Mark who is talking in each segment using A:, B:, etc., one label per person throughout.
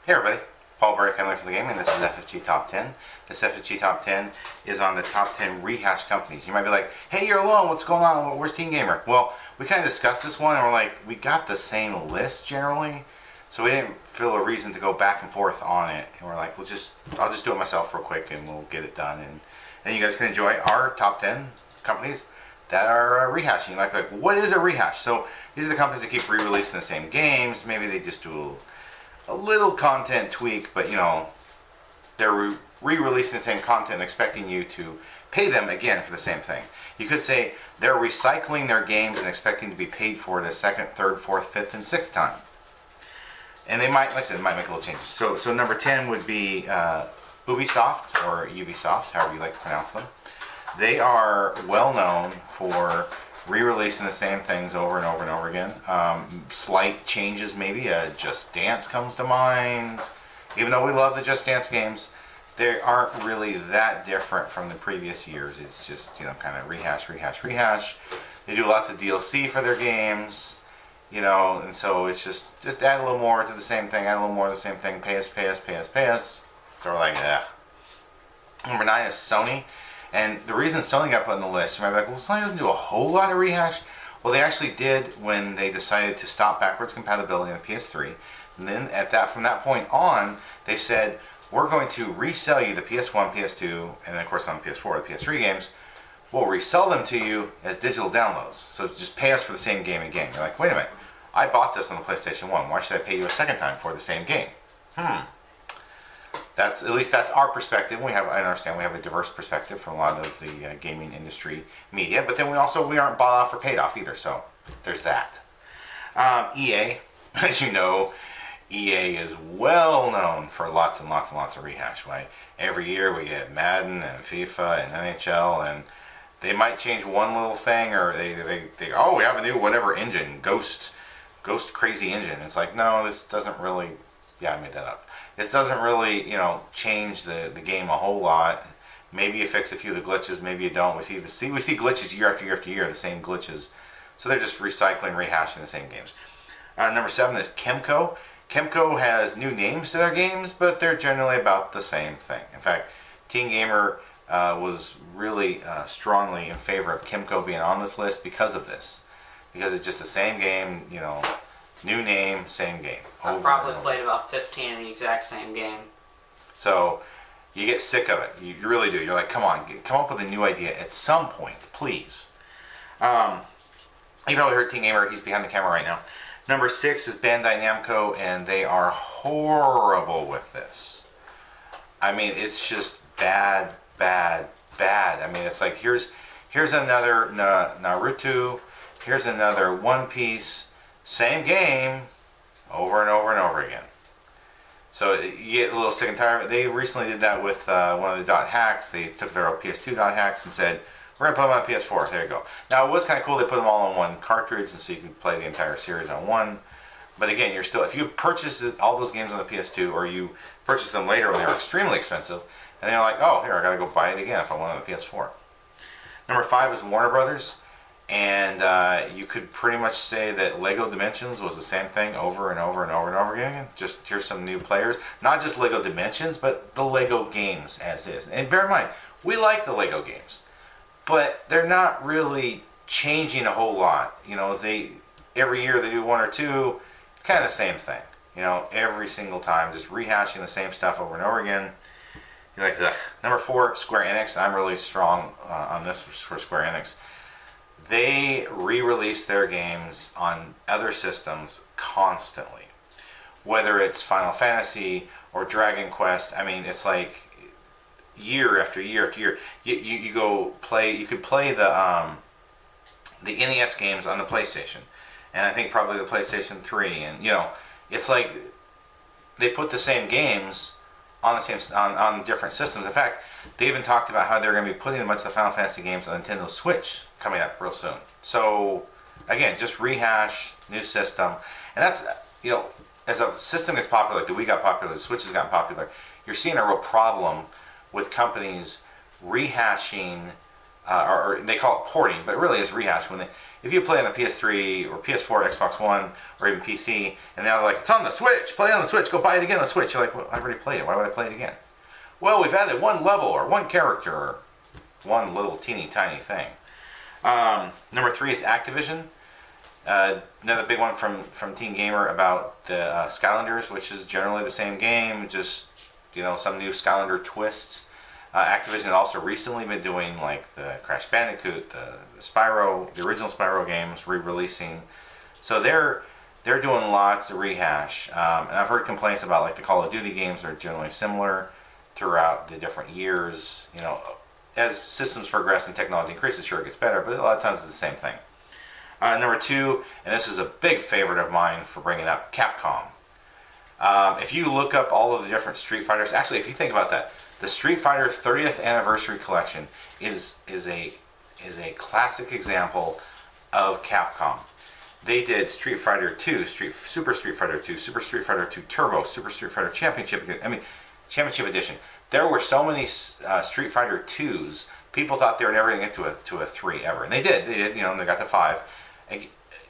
A: Hey everybody, Paul Berry, Family for the Gaming. This is FFG Top 10. This FFG Top 10 is on the top 10 rehash companies. You might be like, hey, you're alone, what's going on? Where's Team Gamer? Well, we kind of discussed this one and we're like, we got the same list generally, so we didn't feel a reason to go back and forth on it. And we're like, I'll just do it myself real quick and we'll get it done. And then you guys can enjoy our top 10 companies that are rehashing. Like, what is a rehash? So these are the companies that keep re-releasing the same games. Maybe they just do a little content tweak, but you know, they're re-releasing the same content, expecting you to pay them again for the same thing. You could say they're recycling their games and expecting to be paid for it a second, third, fourth, fifth, and sixth time. And they might, like I said, they might make little changes. So number 10 would be Ubisoft, or Ubisoft, however you like to pronounce them. They are well known for re-releasing the same things over and over and over again. Slight changes, maybe. Just Dance comes to mind. Even though we love the Just Dance games, they aren't really that different from the previous years. It's just, you know, kind of rehash. They do lots of DLC for their games, you know, and so it's just add a little more to the same thing, add a little more of the same thing, pay us. So we're like, yeah. Number 9 is Sony. And the reason Sony got put on the list, you might be like, well, Sony doesn't do a whole lot of rehash. Well, they actually did when they decided to stop backwards compatibility on the PS3. And then from that point on, they've said, we're going to resell you the PS1, PS2, and then of course on the PS4, the PS3 games. We'll resell them to you as digital downloads. So just pay us for the same game again. You're like, wait a minute, I bought this on the PlayStation 1. Why should I pay you a second time for the same game? At least that's our perspective. I understand we have a diverse perspective from a lot of the gaming industry media, but then we aren't bought off or paid off either, so there's that. EA, as you know, EA is well known for lots and lots and lots of rehash, right? Every year we get Madden and FIFA and NHL, and they might change one little thing, or they we have a new whatever engine, Ghost crazy engine. It's like, no, this doesn't really, I made that up. This doesn't really, you know, change the game a whole lot. Maybe you fix a few of the glitches, maybe you don't. We see glitches year after year after year, the same glitches. So they're just recycling, rehashing the same games. Number 7 is Kemco. Kemco has new names to their games, but they're generally about the same thing. In fact, Team Gamer was really strongly in favor of Kemco being on this list because of this. Because it's just the same game, you know, new name, same game.
B: I've probably played about 15 of the exact same game.
A: So you get sick of it. You really do. You're like, come on, come up with a new idea at some point, please. You probably heard Team Gamer. He's behind the camera right now. Number 6 is Bandai Namco, and they are horrible with this. I mean, it's just bad. I mean, it's like, here's another Naruto, here's another One Piece, same game, over and over and over again. So you get a little sick and tired. They recently did that with one of the dot hacks. They took their PS2 dot hacks and said, we're going to put them on PS4. There you go. Now, it was kind of cool. They put them all on one cartridge, and so you could play the entire series on one. But again, if you purchased all those games on the PS2, or you purchased them later when they were extremely expensive, and then you're like, oh, here, I got to go buy it again if I want it on the PS4. Number 5 is Warner Brothers. And you could pretty much say that Lego Dimensions was the same thing over and over and over and over again. Just here's some new players. Not just Lego Dimensions, but the Lego games as is. And bear in mind, we like the Lego games, but they're not really changing a whole lot. You know, every year they do one or two. It's kind of the same thing. You know, every single time, just rehashing the same stuff over and over again. You're like, ugh. Number 4, Square Enix. I'm really strong on this for Square Enix. They re-release their games on other systems constantly. Whether it's Final Fantasy or Dragon Quest, I mean, it's like year after year after year. You could play the NES games on the PlayStation, and I think probably the PlayStation 3, and you know, it's like they put the same games on different systems. In fact, they even talked about how they're going to be putting a bunch of the Final Fantasy games on Nintendo Switch coming up real soon. So again, just rehash, new system, and that's, you know, as a system gets popular, like the Wii got popular, the Switch has gotten popular, you're seeing a real problem with companies rehashing or they call it porting, but really it's rehash. If you play on the PS3 or PS4, Xbox One, or even PC, and now they're like, it's on the Switch, play on the Switch, go buy it again on the Switch. You're like, well, I've already played it. Why would I play it again? Well, we've added one level or one character or one little teeny tiny thing. Number 3 is Activision. Another big one from Teen Gamer about the Skylanders, which is generally the same game, just some new Skylander twists. Activision has also recently been doing like the Crash Bandicoot, the Spyro, the original Spyro games, re-releasing. So they're doing lots of rehash. And I've heard complaints about like the Call of Duty games are generally similar throughout the different years. As systems progress and technology increases, sure it gets better, but a lot of times it's the same thing. Number 2, and this is a big favorite of mine for bringing up, Capcom. If you look up all of the different Street Fighters, actually, if you think about that, the Street Fighter 30th Anniversary Collection is a classic example of Capcom. They did Street Fighter 2, Super Street Fighter 2, Super Street Fighter 2 Turbo, Super Street Fighter Championship Edition. There were so many Street Fighter 2s, people thought they were never going to get to a 3 ever. And they did, they got to 5.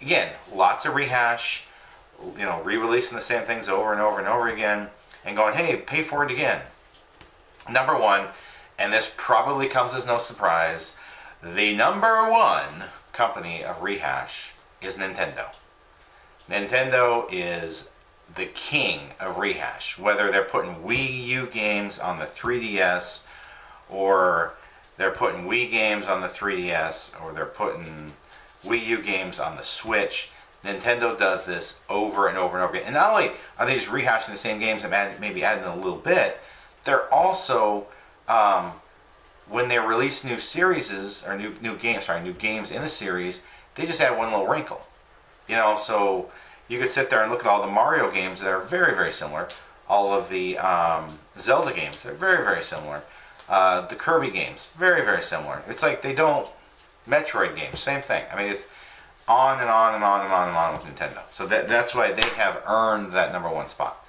A: Again, lots of rehash, re-releasing the same things over and over and over again, and going, hey, pay for it again. Number 1, and this probably comes as no surprise, the number 1 company of rehash is Nintendo. Nintendo is the king of rehash. Whether they're putting Wii U games on the 3DS, or they're putting Wii games on the 3DS, or they're putting Wii U games on the Switch, Nintendo does this over and over and over again. And not only are they just rehashing the same games and maybe adding a little bit, they're also, when they release new series or new games in the series, they just add one little wrinkle. So you could sit there and look at all the Mario games that are very, very similar. All of the Zelda games, they're very, very similar. The Kirby games, very, very similar. It's like they don't... Metroid games, same thing. I mean, it's on and on and on and on and on with Nintendo. So that's why they have earned that number 1 spot.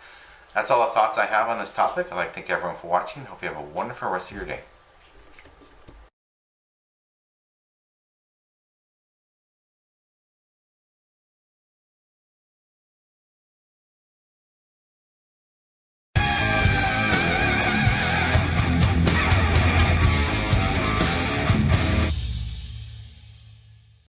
A: That's all the thoughts I have on this topic. I'd like to thank everyone for watching. Hope you have a wonderful rest of your day.